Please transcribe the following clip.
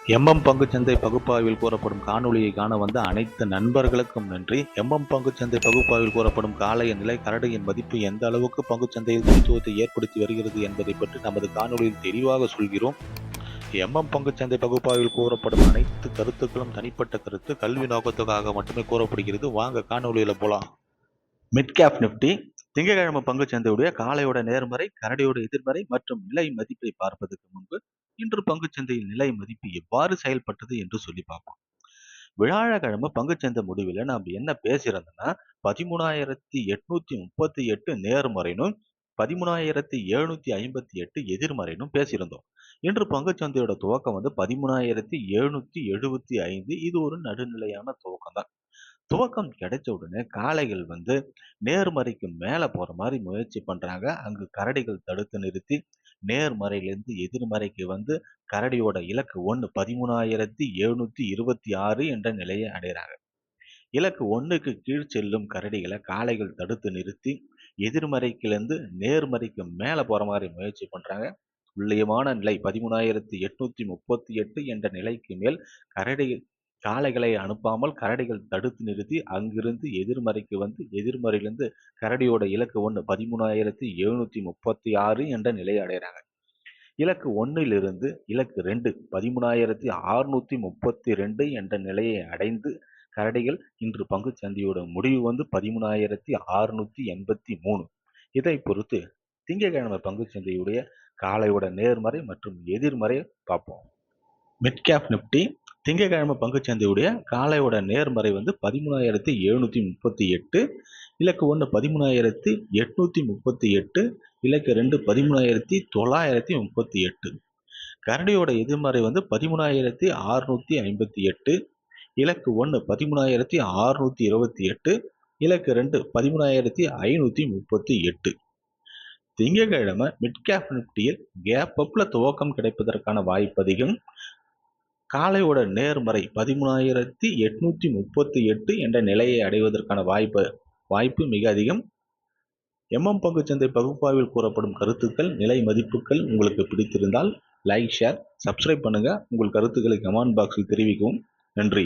பங்குச்சந்தை பகுப்பாய்வில் கூறப்படும் காணொளியை காண வந்த அனைத்து நண்பர்களுக்கும் நன்றி. பங்குச்சந்தை பகுப்பாய்வில் கூறப்படும் காலைய நிலை கரடியின் மதிப்பு எந்த அளவுக்கு பங்குச்சந்தையில் தனித்துவத்தை ஏற்படுத்தி வருகிறது என்பதை பற்றி நமது காணொளியில் தெளிவாக சொல்கிறோம். பங்குச்சந்தை பகுப்பாய்வில் கூறப்படும் அனைத்து கருத்துக்களும் தனிப்பட்ட கருத்து, கல்வி நோக்கத்துக்காக மட்டுமே கூறப்படுகிறது. வாங்க காணொளியில போலாம். மிட் கேப் நிப்டி திங்கட்கிழமை பங்குச்சந்தையுடைய காலையோட நேர்மறை, கரடியோட எதிர்மறை மற்றும் நிலை மதிப்பை பார்ப்பதற்கு முன்பு இன்று பங்குச்சந்தையில் நிலை மதிப்பு எவ்வாறு செயல்பட்டது என்று சொல்லி பார்ப்போம். வியாழக்கிழமை பங்குச்சந்தை முடிவில் நாம் என்ன பேசியிருந்தோம்னா 13,838 நேர்மறைனும் 13,758 எதிர்மறைனும் பேசியிருந்தோம். இன்று பங்குச்சந்தையோட துவக்கம் 13,775. இது ஒரு நடுநிலையான துவக்கம் தான். துவக்கம் கிடைச்ச உடனே காளைகள் நேர்மறைக்கு மேல போற மாதிரி முயற்சி பண்றாங்க. அங்கு கரடிகள் தடுத்து நிறுத்தி நேர்மறையிலிருந்து எதிர்மறைக்கு கரடியோட இலக்கு 1 13,726 என்ற நிலையை அடைகிறாங்க. இலக்கு 1க்கு கீழ் செல்லும் கரடிகளை காளைகள் தடுத்து நிறுத்தி எதிர்மறைக்கிலிருந்து நேர்மறைக்கு மேல போற மாதிரி முயற்சி பண்றாங்க. துல்லியமான நிலை 13,838 என்ற நிலைக்கு மேல் காளைகளை அனுப்பாமல் கரடிகள் தடுத்து நிறுத்தி அங்கிருந்து எதிர்மறைக்கு எதிர்மறையிலிருந்து கரடியோட இலக்கு 1 13,736 என்ற நிலையை அடைகிறாங்க. இலக்கு 1லிருந்து இலக்கு 2 13,632 என்ற நிலையை அடைந்து கரடிகள் இன்று பங்குச்சந்தையோட முடிவு 13,683. இதை பொறுத்து திங்கட்கிழமை பங்குச்சந்தையுடைய காலையோட நேர்மறை மற்றும் எதிர்மறை பார்ப்போம். மிட் கேப் நிப்டி திங்கட்கிழமை பங்குச்சந்தையுடைய காலையோட நேர்மறை 13,738, இலக்கு 1 13,838, இலக்கு 2 13,938. கரடியோட எதிர்மறை 13,658, இலக்கு 1 13,628, இலக்கு 2 13,538. திங்கட்கிழமை மிட் கேப் நிப்டியில் கேப் அப்ல துவக்கம் கிடைப்பதற்கான வாய்ப்பு அதிகம். காலையோட நேர்மறை 13,838 என்ற நிலையை அடைவதற்கான வாய்ப்பு மிக அதிகம். பங்குச்சந்தை பகுப்பாய்வில் கூறப்படும் கருத்துக்கள், நிலை மதிப்புகள் உங்களுக்கு பிடித்திருந்தால் லைக், ஷேர், சப்ஸ்கிரைப் பண்ணுங்க. உங்கள் கருத்துக்களை கமெண்ட் பாக்ஸில் தெரிவிக்கவும். நன்றி.